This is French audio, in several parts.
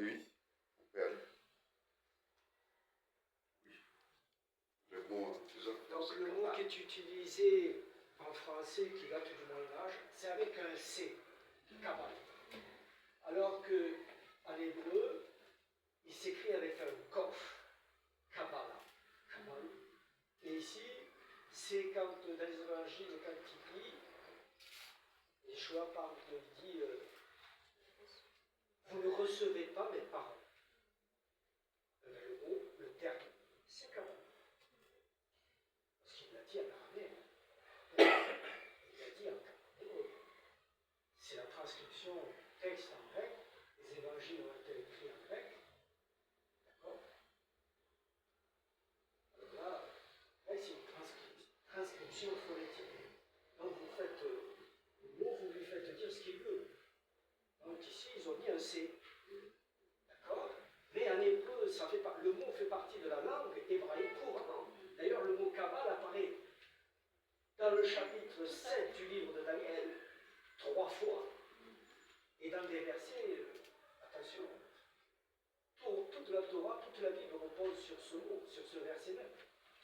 Oui, on peut aller. Oui. Le mot en faisant. Donc le mot qui est utilisé en français, qui date du Moyen-Âge, c'est avec un C, Kabbalah. Alors que en hébreu, il s'écrit avec un Kof, Kabbalah. Et ici, c'est quand dans les évangiles, quand il dit, Yeshua parle, il dit vous ne recevez pas mes paroles. Le mot, le terme, c'est Kabbalah. Parce qu'il l'a dit en araméen. Il l'a dit en hébreu. C'est la transcription texte en grec. Les évangiles ont été écrits en grec. D'accord? Alors là, c'est une transcription phonétique. Donc vous faites le mot, vous lui faites dire ce qu'il veut. Donc ici, ils ont mis un C. D'accord? Mais en hébreu, le mot fait partie de la langue hébraïque couramment. D'ailleurs, le mot Kabbalah apparaît dans le chapitre 7 du livre de Daniel, 3 fois. Et dans des versets, attention, toute la Torah, toute la Bible repose sur ce mot, sur ce verset même.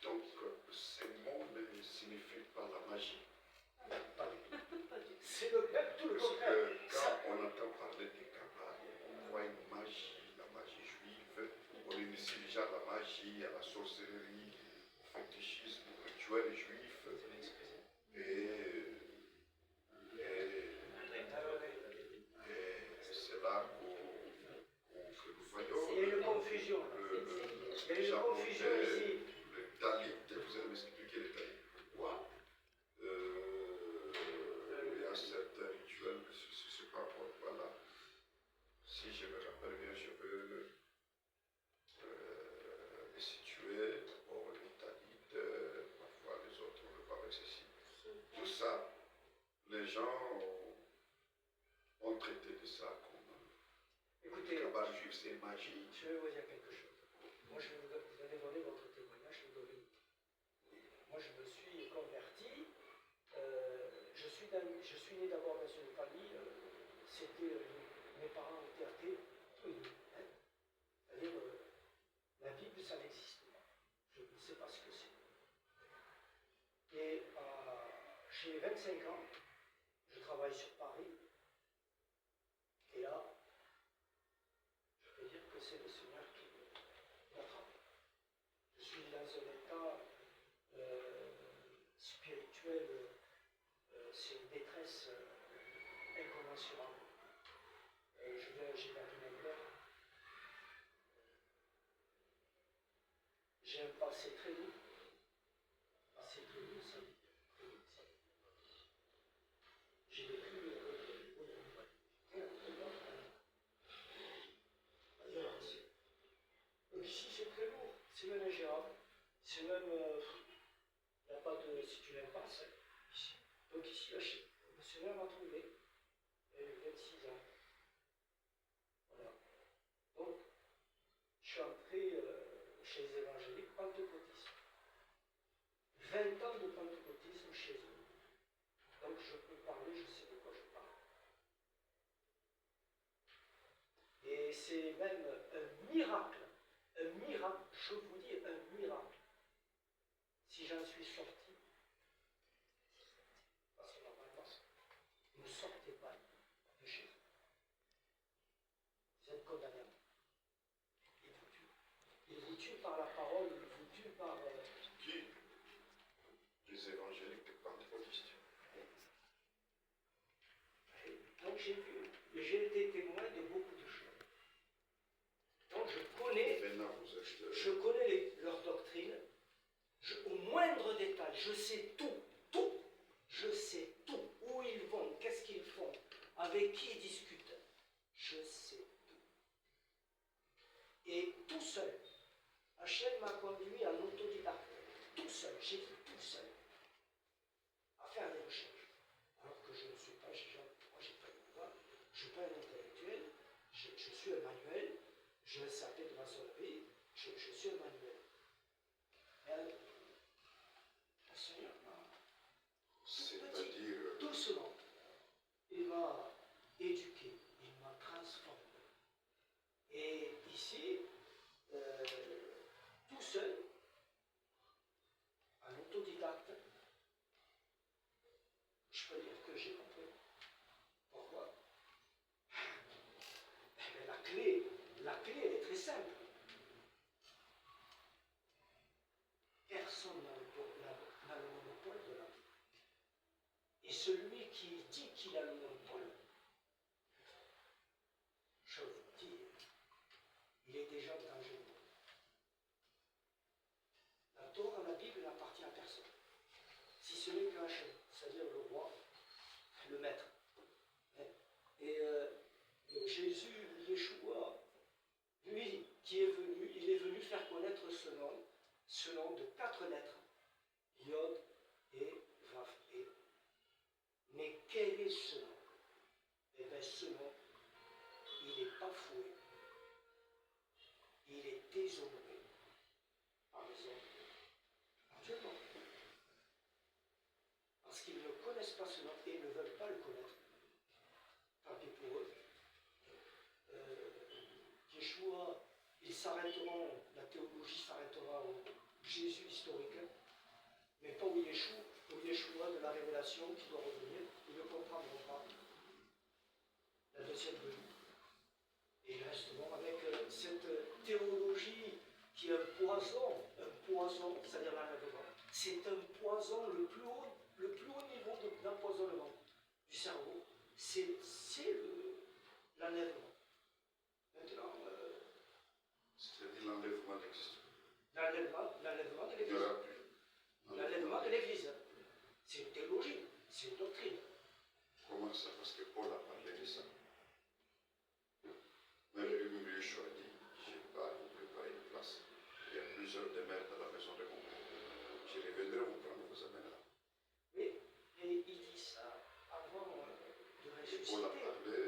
Donc, ces mots ne signifient pas la magie. Pas du tout. C'est même tout le Parce contraire. que quand on entend parler de Kabbalah, on voit une magie, la magie juive, on initie déjà à la magie, à la sorcellerie, au fétichisme, au rituel juif. Et c'est là que nous voyons. Il y a une confusion. Il y a une confusion ici. Le talit, vous allez m'expliquer le talit. Pourquoi il y a certains rituels, c'est par rapport, voilà. Si je me rappelle bien, je peux les situer. Bon, les talit, parfois les autres, on ne veut pas avec ceci. Tout ça, les gens ont traité de ça comme Écoutez, Kabbalah juif, c'est magie. je vais vous dire quelque chose. Moi, vous allez donner votre témoignage, je vous donne. Moi, je me suis converti. Je suis né d'abord dans une famille. Mes parents étaient athées. Hein. C'est-à-dire, la Bible, ça n'existe pas. Je ne sais pas ce que c'est. Et j'ai 25 ans. Je travaille sur Paris. Et là, je peux dire que c'est le Seigneur qui m'attrape. Je suis dans un état spirituel, c'est une détresse incommensurable. J'ai perdu mon père. J'ai un passé très lourd. Passé très lourd, ça veut dire très lourd, ça. J'ai vécu donc ici c'est très lourd, c'est même ingérable. C'est même. Il n'y a pas de. Si tu n'aimes pas, c'est ici. Donc ici, le Seigneur m'a trouvé. Il y a eu 26 ans. Voilà. Donc, je suis entré chez les évangéliques pentecôtistes. 20 ans de pentecôtisme chez eux. Donc je peux parler, je sais de quoi je parle. Et c'est même un miracle, je vous dis un miracle. Si j'en suis sorti, parce que normalement, vous ne sortez pas de chez vous. Vous êtes condamné. Il vous tue. Il vous tue par la parole, il vous tue par... Qui? Les évangéliques pentecôtistes. Donc j'ai vu, et j'ai été témoin de beaucoup de choses. Donc je connais leurs doctrines, au moindre détail, je sais tout, je sais tout, où ils vont, qu'est-ce qu'ils font, avec qui ils discutent, je sais tout. Et tout seul, Hachem m'a conduit en autodidacte, tout seul, j'ai dit tout seul, à faire des recherches. Alors que je ne suis pas, moi j'ai pas de pouvoir, je ne suis pas un intellectuel, je suis un manuel, je vais SAP de maçonnerie, je suis un manuel. Mais le Seigneur m'a... C'est-à-dire... Doucement, il m'a éduqué, il m'a transformé. Et simple. Personne n'a le monopole de la Bible. Et celui qui dit qu'il a le monopole, je vous dis, il est déjà en danger. La Torah, la Bible n'appartient à personne. Si ce n'est qu'à Hachem, c'est-à-dire le roi, le maître. Et Jésus, Yeshua, lui qui est venu, il est venu faire connaître ce nom de 4 lettres. Yod et Vav et. Mais quel est ce nom? Eh bien ce nom, il n'est pas foué. Il est déshonoré par les hommes. Actuellement. Parce qu'ils ne connaissent pas ce nom et ne veulent pas le connaître. Tant pis pour eux. Yeshua, ils s'arrêteront, la théologie s'arrêtera au Jésus historique, mais pas au Yeshua de la révélation qui doit revenir. Ils ne comprendront pas la deuxième venue. Et ils resteront avec cette théologie qui est un poison, c'est-à-dire l'enlèvement. C'est un poison, le plus haut niveau d'empoisonnement du cerveau, c'est l'enlèvement. Maintenant, c'est-à-dire l'enlèvement n'existe plus. L'enlèvement de l'Église. L'enlèvement de l'Église. C'est une théologie, c'est une doctrine. Comment ça? Parce que Paul a parlé de ça. Même Yeshua a dit, je n'ai pas préparé une place. Il y a plusieurs demeures dans la maison de mon père. Je reviendrai vous prendre, vous amènera. Mais il dit ça avant de ressusciter. Paul a parlé,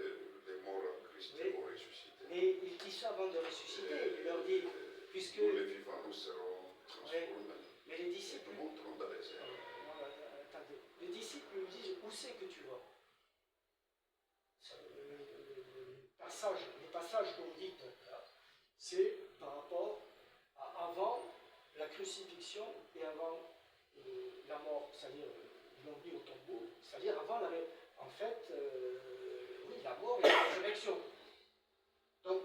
les morts en Christ vont ressusciter. Mais il dit ça avant de ressusciter. Il leur dit, puisque... Nous les vivants, nous serons transformés. Mais les disciples... Nous monterons dans les airs. Attendez. Les disciples lui disent, où c'est que tu vas? Les passages que vous dites, c'est par rapport à avant la crucifixion et avant la mort, c'est-à-dire ils l'ont mis au tombeau, c'est-à-dire avant la mort et la résurrection. Donc,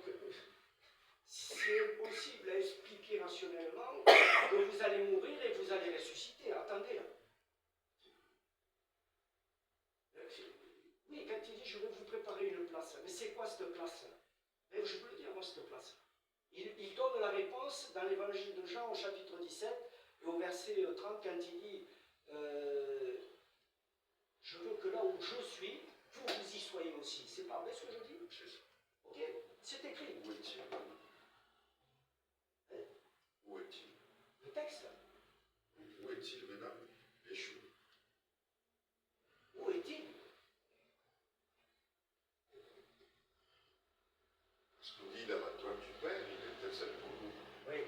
c'est impossible à expliquer rationnellement que vous allez mourir et vous allez ressusciter. Attendez. Oui, quand il dit je vais vous préparer une place, mais c'est quoi cette place? Je peux le dire, moi, cette place. Il donne la réponse dans l'évangile de Jean au chapitre 17 et au verset 30 quand il dit je veux que là où je suis, vous y soyez aussi. C'est pas vrai ce que je dis? C'est ça. Ok, c'est écrit. Où est-il? Où est-il? Le texte. Où est-il maintenant? Yeshua. Où est-il? Parce qu'on dit dans la droite du Père, il intercède pour nous. Oui.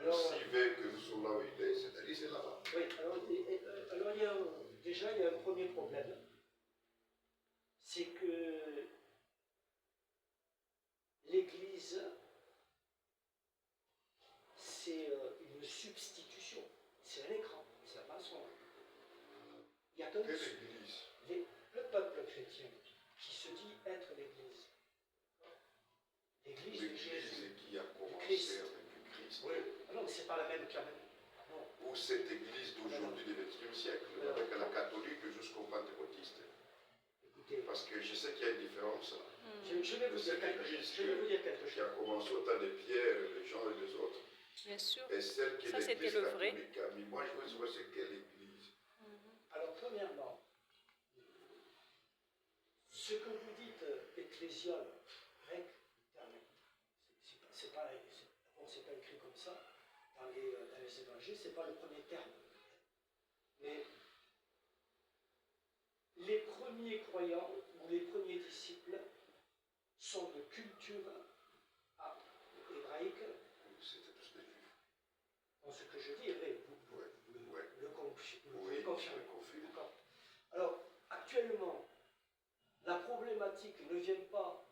Alors, s'il veut que nous soyons là où il est, c'est-à-dire c'est là-bas. Oui, alors déjà il y a un premier problème. C'est que l'Église, c'est une substitution. C'est un écran, c'est un mensonge. Il y a Quelle Église? le peuple chrétien qui se dit être l'Église. L'Église de Jésus. Qui a commencé Christ. avec le Christ. Oui, ah non, mais c'est pas la même quand même. Non. Ou cette Église d'aujourd'hui du XXe siècle, avec la catholique jusqu'au pentecôtiste. Écoutez, parce que je sais qu'il y a une différence là. Je vais vous dire quelque chose. Qui a commencé au temps de Pierre, les gens et les autres. Bien sûr. Et celle qui est Ça, c'était l'Église le vrai. catholique a mis. Moi, je veux savoir c'est quelle Église. Alors, premièrement, ce que vous dites ecclésial, grec, c'est pas écrit comme ça dans les évangiles, c'est pas le premier terme. Mais les premiers croyants ou les premiers disciples sont de culture hébraïque. C'était tous des juifs. Dans ce que je dis est vrai, vous le confirmez. D'accord. Alors, actuellement, la problématique ne vient pas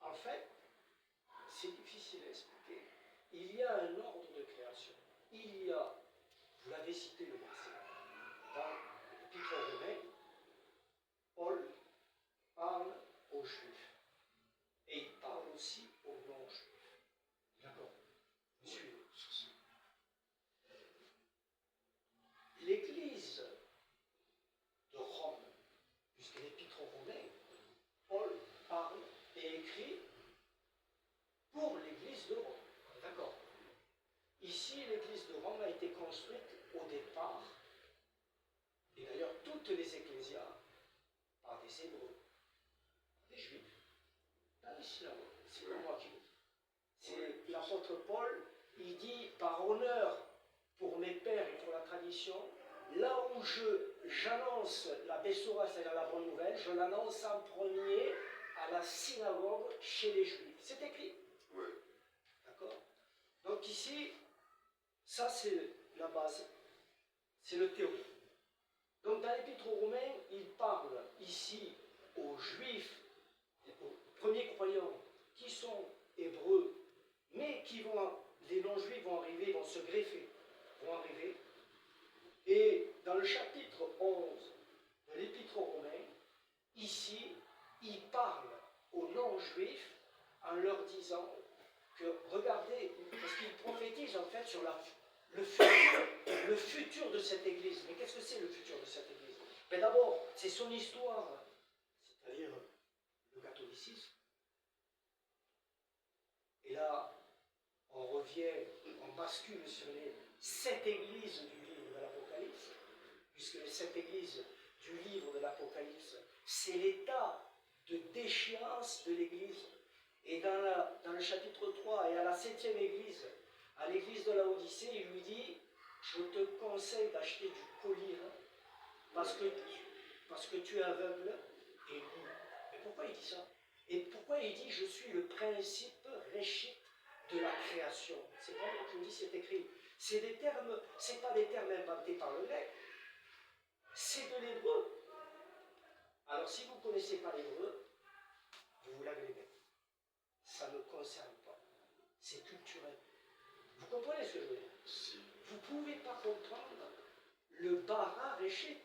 en fait, c'est difficile à expliquer. Il y a un ordre de création. Il y a, vous l'avez cité le verset, dans l'Épître aux Romains, écrit pour l'église de Rome. D'accord. Ici, l'église de Rome a été construite au départ, et d'ailleurs toutes les ecclésias, par des Hébreux, des Juifs, dans les synagogues. C'est pas moi qui le dis. C'est l'apôtre Paul, il dit par honneur pour mes pères et pour la tradition, là où j'annonce la Bessora, c'est-à-dire la bonne nouvelle, je l'annonce en premier à la synagogue chez les Juifs. C'est écrit. Oui. D'accord. Donc ici, ça c'est la base, c'est le théorie. Donc dans l'Épître aux Romains, il parle ici aux Juifs, aux premiers croyants qui sont hébreux, mais qui vont, les non-juifs vont arriver, vont se greffer, vont arriver. Et dans le chapitre 11 de l'Épître aux Romains, ici, il parle aux non-juifs en leur disant que, regardez, parce qu'il prophétise en fait sur le futur de cette Église. Mais qu'est-ce que c'est le futur de cette Église? Mais d'abord, c'est son histoire, c'est-à-dire le catholicisme. Et là, on revient, on bascule sur les 7 églises du livre de l'Apocalypse, puisque les 7 églises du livre de l'Apocalypse, c'est l'état de déchéance de l'Église. Et dans le chapitre 3, et à la 7e église, à l'église de la Odyssée, il lui dit, je te conseille d'acheter du collyre, parce que tu es aveugle et nu. Mais pourquoi il dit ça? Et pourquoi il dit, je suis le principe réchit de la création? C'est pas moi qui le dis, c'est écrit. C'est des termes, c'est pas des termes inventés par le grec, c'est de l'hébreu. Alors si vous ne connaissez pas l'hébreu, vous l'avez bien. Ça ne concerne pas. C'est culturel. Vous comprenez ce que je veux dire? Si. Vous ne pouvez pas comprendre le bara réchit.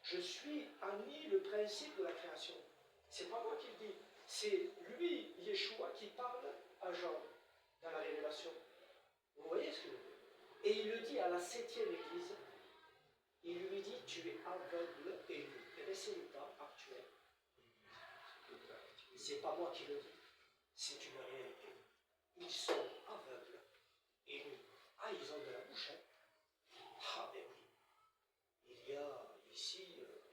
Je suis ami le principe de la création. C'est pas moi qui le dis. C'est lui, Yeshua, qui parle à Jean dans la révélation. Vous voyez ce que je veux dire? Et il le dit à la 7e église. Il lui dit, tu es aveugle et nu. Et bien c'est l'état actuel. C'est pas moi qui le dis. C'est une réalité. Ils sont aveugles et nus. Ah, ils ont de la bouche, hein? Ah, ben oui. Il y a ici...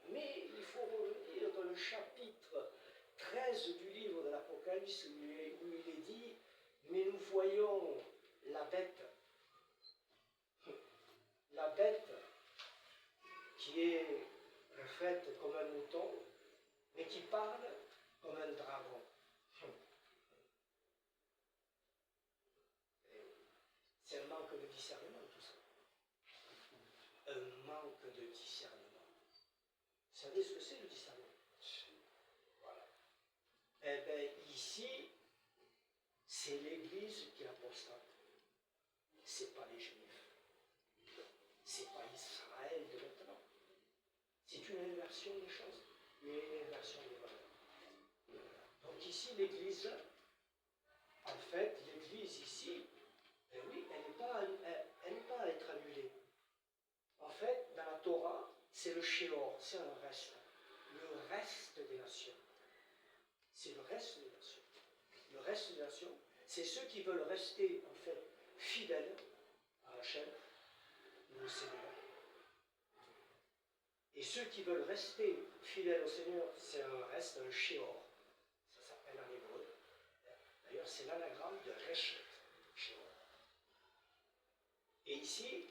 mais il faut revenir dans le chapitre 13 du livre de l'Apocalypse où il est dit, mais nous voyons la bête qui est faite comme un mouton, mais qui parle comme un dragon. C'est un manque de discernement, tout ça. Un manque de discernement. Vous savez ce que c'est le discernement? Voilà. Eh bien, ici, c'est l'Église qui est apostate. C'est pas les Juifs. C'est pas Israël de maintenant. C'est une inversion des choses, une inversion des valeurs. Donc ici, l'Église, en fait, l'Église ici, ben oui, elle n'est pas à être annulée. En fait, dans la Torah, c'est le Sheor, c'est un reste. Le reste des nations. C'est le reste des nations. Le reste des nations, c'est ceux qui veulent rester, en fait, fidèles à Hachem, au Seigneur. Et ceux qui veulent rester fidèles au Seigneur, c'est un reste, un Sheor. Ça s'appelle en hébreu. D'ailleurs, c'est l'anagramme de Reshet, Sheor. Et ici,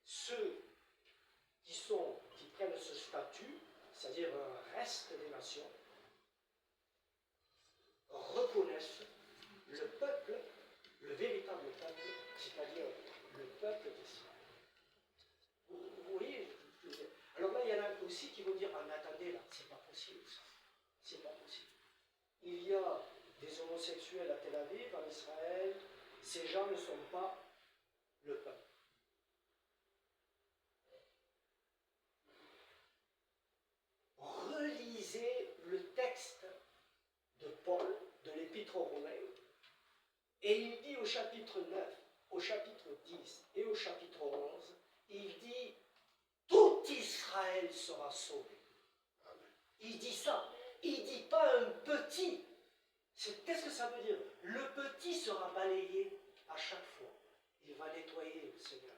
ceux qui prennent ce statut, c'est-à-dire un reste des nations, reconnaissent le peuple, le véritable peuple, c'est-à-dire le peuple d'Israël. Vous voyez? Alors là, il y en a aussi qui vont dire, ah mais attendez, là, c'est pas possible ça. C'est pas possible. Il y a des homosexuels à Tel Aviv, en Israël, ces gens ne sont pas le peuple. Relisez le texte de Paul, de l'Épître aux Romains, et il dit au chapitre 9, au chapitre 10 et au chapitre 11, il dit, tout Israël sera sauvé. Il dit ça. Il ne dit pas un petit. Qu'est-ce que ça veut dire? Le petit sera balayé à chaque fois. Il va nettoyer le Seigneur.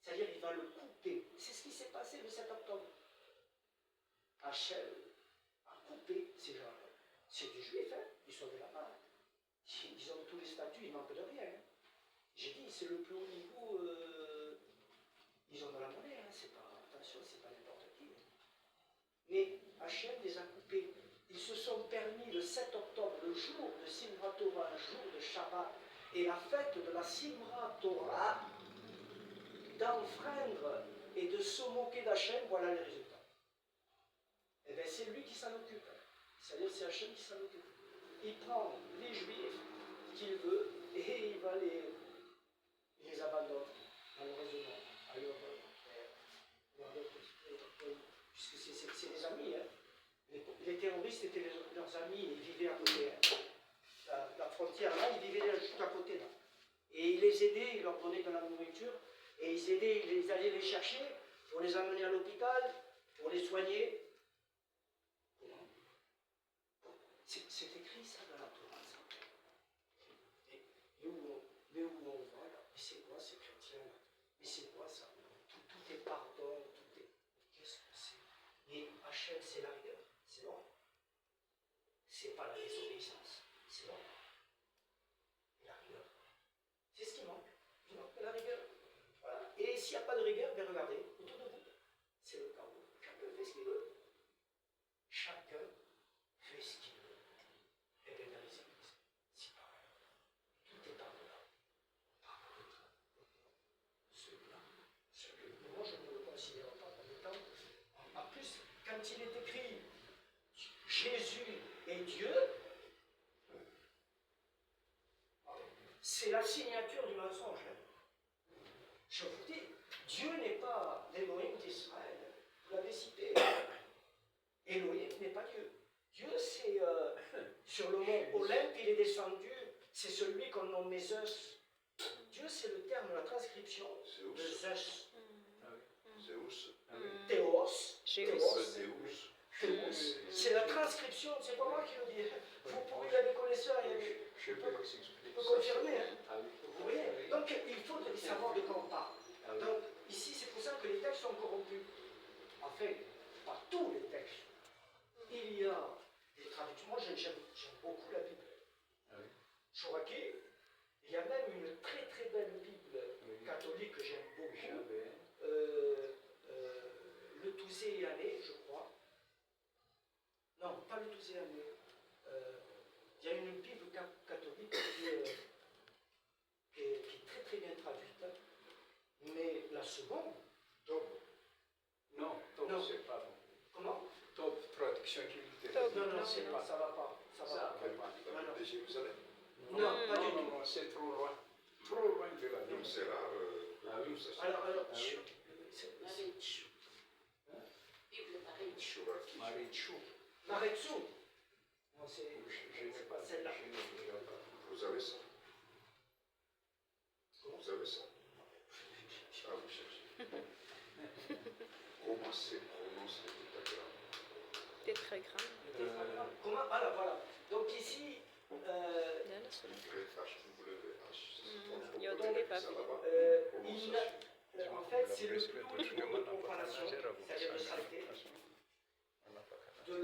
C'est-à-dire il va le couper. C'est ce qui s'est passé le 7 octobre. Hachem a coupé ces gens-là. C'est des juifs, hein? Ils sont de là-bas. Ils ont tous les statuts, ils manquent de rien. Hein? J'ai dit, c'est le plus haut niveau. Ils ont de la monnaie, hein? C'est pas, attention, c'est pas n'importe qui. Hein? Mais Hachem les a coupés. Ils se sont permis le 7 octobre, le jour de Simchat Torah, un jour de Shabbat, et la fête de la Simchat Torah, d'enfreindre et de se moquer d'Hachem, voilà les résultats. Et bien c'est lui qui s'en occupe. C'est-à-dire c'est Hachem qui s'en occupe. Il prend les Juifs qu'il veut et il va les abandonne malheureusement à leur puisque c'est des amis. Hein. Les terroristes étaient leurs amis, ils vivaient à côté. Hein. La frontière là, ils vivaient juste à côté là. Et ils les aidaient, ils leur donnaient de la nourriture, et ils allaient les chercher pour les amener à l'hôpital, pour les soigner. C'est écrit ça dans la Torah. Mais où on va là? Mais c'est quoi ces chrétiens là? Mais c'est quoi ça? Tout est pardon, tout est. Qu'est-ce que c'est? Mais Hachem, c'est la rigueur, c'est l'ordre. C'est pas la désobéissance, c'est l'ordre. Et la rigueur. C'est ce qui manque. Il manque de la rigueur. Voilà. Et s'il n'y a pas de rigueur, bien regardez, autour de vous, c'est le chaos. Chacun fait ce qu'il veut. Chacun fait ce qu'il veut. Et bien dans les églises, c'est pareil. Tout est pardonnable. Pardonnable. Celui-là. Moi, je ne le considère pas comme étant. En plus, quand il est écrit Jésus est Dieu, c'est la signature du mensonge. Hein. Je vous dis, Dieu n'est pas l'Élohim d'Israël. Vous l'avez cité. Elohim n'est pas Dieu. Dieu, c'est sur le mont Olympe, il est descendu. C'est celui qu'on nomme Zeus. Dieu, c'est le terme, la transcription de Zeus. Zeus. Théos. Zeus. C'est la transcription, c'est pas moi qui le dis. Vous pouvez, il y a des connaisseurs, Je peux confirmer. Hein. Ah oui. Vous voyez? Donc il faut savoir de quoi on parle. Ah oui. Donc ici, c'est pour ça que les textes sont corrompus. Enfin, pas tous les textes. Il y a des traductions. Moi, j'aime beaucoup la Bible. Ah oui. Chouraké, il y a même une très très belle Bible Oui. catholique que j'aime beaucoup. J'avais. Le Touséané, je crois. Non, pas le Touséané. Il y a une Bible catholique qui est très très bien traduite. Mais la seconde, Top. Non, top, Non. c'est pas bon. comment? Top, traduction littéraire. Top. Non, c'est pas, ça va pas. Ça va Ça pas. va pas. La Bible de Jérusalem. Non, pas du tout. Non, c'est trop loin. Trop loin de la Bible. Donc c'est rare. Ah oui. Alors, Ah oui. Chouraki. Marie Chou. Maretsu. Non, Je c'est n'ai pas celle-là. je n'ai pas. Vous avez ça? Vous avez ça? Ah, vous cherchez. Comment c'est prononcé le tétragramme? Tétragramme. Comment? Voilà. Donc ici, YHWH. Il y a d'autres papiers. en fait, c'est le plus haut niveau de profanation, c'est-à-dire de saleté, de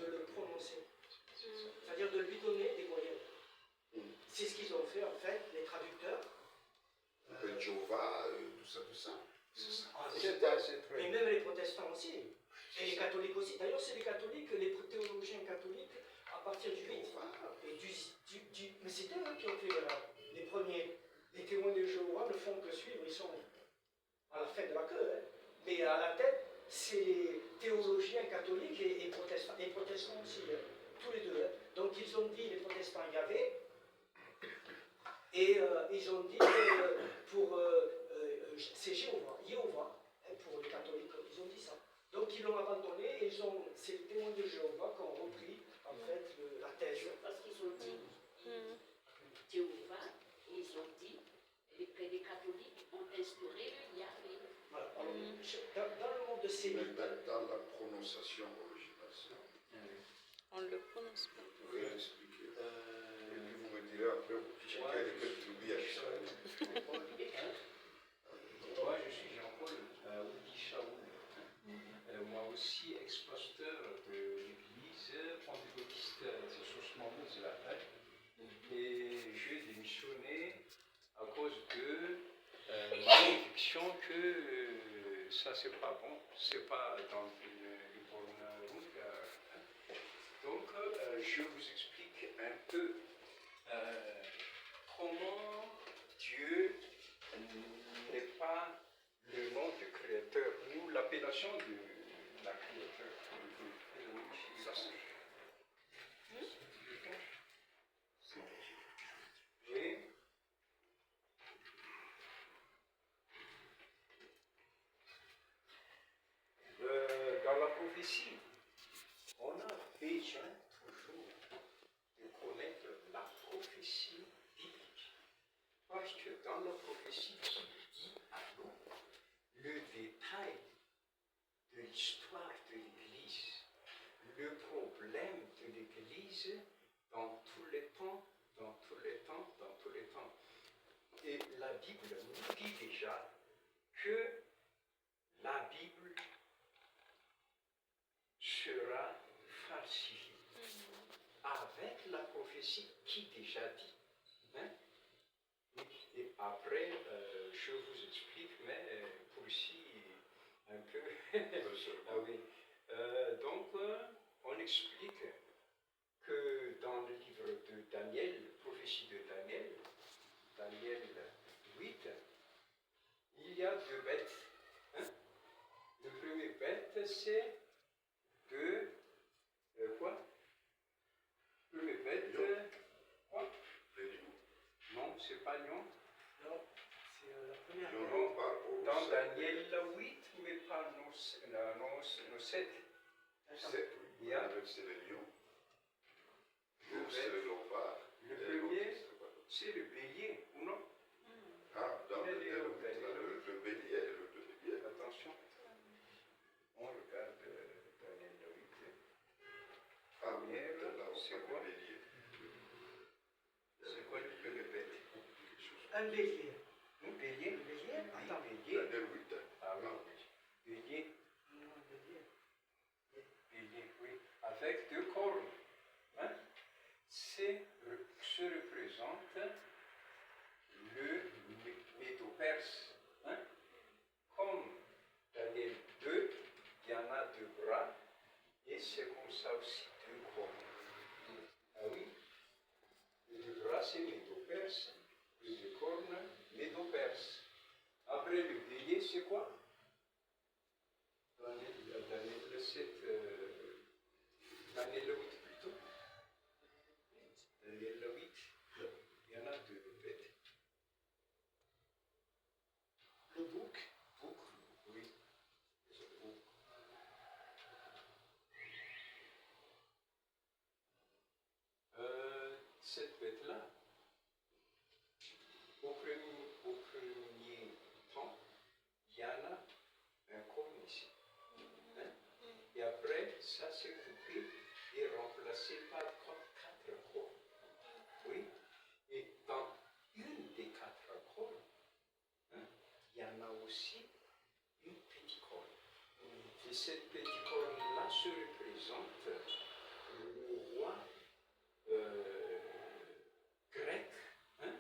le prononcer. C'est-à-dire de lui donner des moyens. C'est ce qu'ils ont fait, en fait, les traducteurs. Ben Jéhovah, tout ça. C'est ça. Ah, C'est assez très Et même les protestants aussi. Et les catholiques aussi. D'ailleurs, c'est les catholiques, les théologiens catholiques, à partir du 8. Et mais c'est eux qui ont fait les premiers. Les témoins de Jéhovah ne font que suivre, ils sont à la fin de la queue. Hein. Mais à la tête, c'est les théologiens catholiques et protestants. Et protestants aussi, hein. Tous les deux. Hein. Donc ils ont dit, les protestants, Yahvé. Et ils ont dit c'est Jéhovah, hein, pour les catholiques, ils ont dit ça. Donc ils l'ont abandonné et c'est les témoins de Jéhovah qui ont repris en fait la thèse. Parce qu'ils ont dit Jéhovah, et ils ont dit, les catholiques ont instauré le Yahvé. Voilà. Alors, dans le monde de ces Mais mythes, dans la prononciation originale, On ne le prononce pas. vous pouvez expliquer. c'est pas bon, c'est pas dans une bonne route. Donc, je vous explique un peu comment Dieu n'est pas le nom de créateur ou l'appellation de la créateur. Et dans la prophétie, on a besoin toujours de connaître la prophétie biblique. Parce que dans la prophétie qui dit alors le détail de l'histoire de l'Église, le problème de l'Église dans tous les temps, dans tous les temps, dans tous les temps. Et la Bible nous dit déjà que la Bible sera falsifiée avec la prophétie qui déjà dit. Hein? Et après, je vous explique, mais pour ici, un peu. Ah oui. Donc, on explique que dans le livre de Daniel, prophétie de Daniel, Daniel 8, il y a deux bêtes. Hein? Le premier bête, c'est de quoi? Le premier bête, quoi? Non, c'est pas lion. Non, c'est la première. Non, pas au Dans 7. Daniel 8, mais pas nos 7. 7, oui. Il y a C'est le lion. le C'est le bête. léopard. Le Et l'autre, premier, c'est quoi? c'est le bélier, ou non? Ah, dans Il y a le des le bélier, le bélier. Attention. On regarde Daniel 8. Ah oui, Première, là, c'est c'est quoi? le bélier. C'est quoi le premier bête? Un bélier. Un bélier? Un bélier? Attends. Bélier. Daniel 8. Ah oui. Ah oui. Bélier. Non, un bélier. Bélier, oui. Avec deux cornes. Hein? Se représente le Médo-Perse. Hein? Comme Daniel 2, il y en a deux bras, et c'est comme ça aussi deux cornes. Ah oui? Les deux bras, c'est Médo-Perse, les deux cornes, Médo-Perse. Après le bélier, c'est quoi? Daniel 7, Daniel 8 plutôt. Daniel 8, il y en a deux bêtes. Le bouc. Bouc, oui. Bouc. Cette bête-là, au premier temps, il y en a un corps ici. Hein? Et après, ça s'est coupé et remplacé par quatre corps. Oui. Et dans une des quatre corps, hein, il y en a aussi une petite corne. Et cette petite corne-là se représente le roi grec, hein,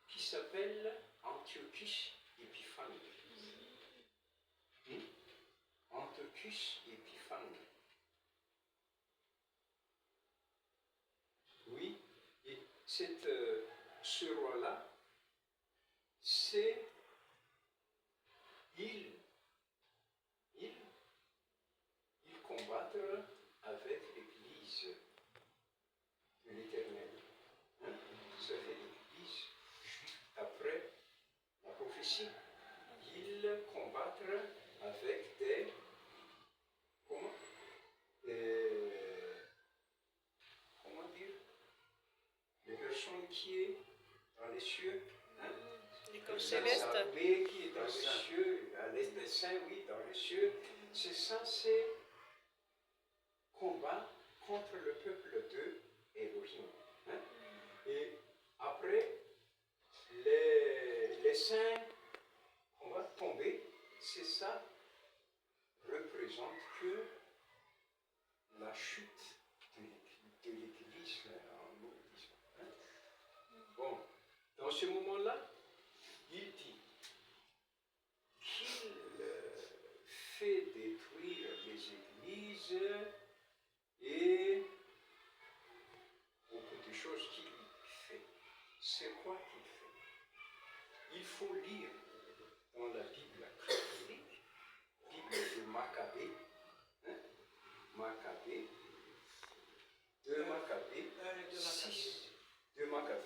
qui s'appelle Antiochus Épiphanes. Antiochus Épiphanes. Oui, et ce roi-là, c'est il combattre avec l'Église de l'Éternel. Hein? Ça fait l'Église juive après la prophétie. Il combattre avec des comment dire, les personnes qui est dans les cieux, hein? L'école céleste. Oui, qui est dans les cieux, à l'est des saints, oui, dans les cieux. C'est censé combat contre le peuple de Elohim. Hein? Et après, les saints, on va tomber, c'est ça, représente que la chute de l'Église en mouridisme. Hein? Bon, dans ce moment-là, il dit qu'il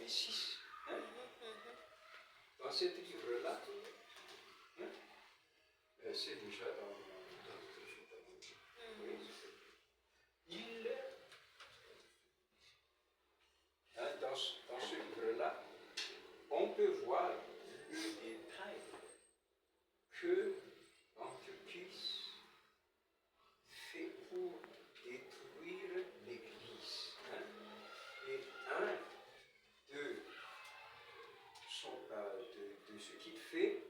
des 6. Hein? Dans ce livre-là, hein, c'est déjà dans oui, dans ce livre-là, on peut voir le détail que Antiochus fait pour détruire l'Église. Hein? Et un de, de ce qu'il fait,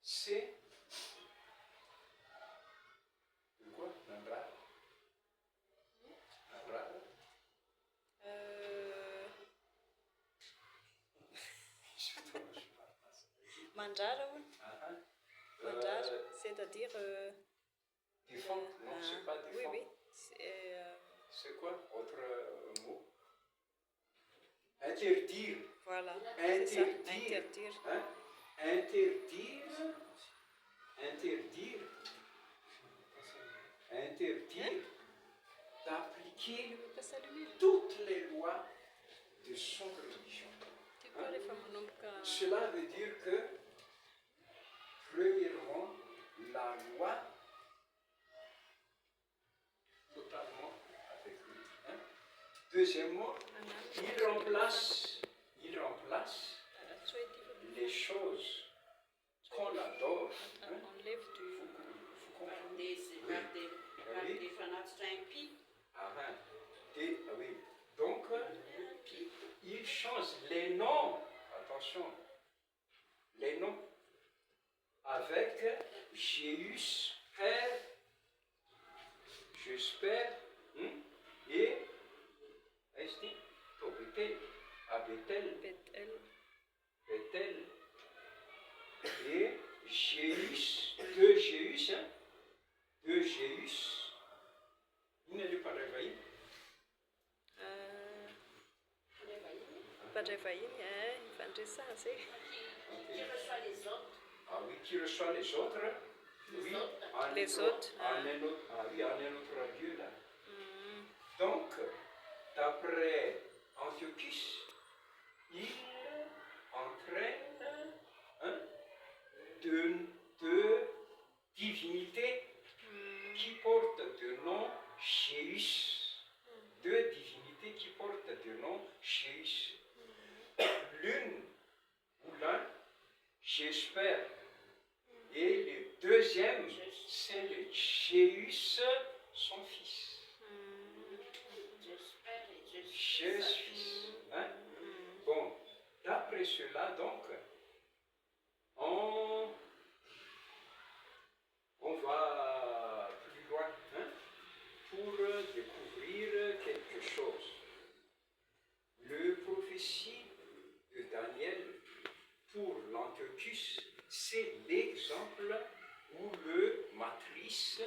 c'est de quoi? Nandra? Nandra? Mangiare, c'est-à-dire... Défendre? Non, c'est pas oui, défendre. oui. C'est quoi? Autre mot? Interdire. Voilà, Interdire. c'est ça, interdire. Hein? Interdire d'appliquer Pas s'allumer. toutes les lois de son religion. Tu peux les faire mon nom quand... Cela veut dire que, premièrement, la loi, totalement avec lui. Hein? Deuxièmement, il remplace les choses qu'on adore. Hein? On lève du... Vous comprenez? Par des fanatiques impies. Oui. Donc, il change les noms. Attention. Les noms. Avec Jésus, Père, j'espère, et Bethel, et Jésus, de Jésus, il ne lui pas réveillé. Pas de réveiller, hein, ça, c'est... Qui reçoit les autres. Ah oui, qui reçoit les autres. Oui, Les autres. En un autre lieu là. Donc, d'après Antiochus, il entraîne deux divinités qui portent le nom Jésus. Deux divinités qui portent le nom Jésus. L'une ou l'un, j'espère. Et le deuxième, c'est le Jésus, son fils. J'espère et je suis. Jésus. Hein? Bon, d'après cela, donc, on va plus loin pour découvrir quelque chose. Le prophétie de Daniel pour l'Antiochus, c'est l'exemple ou le matrice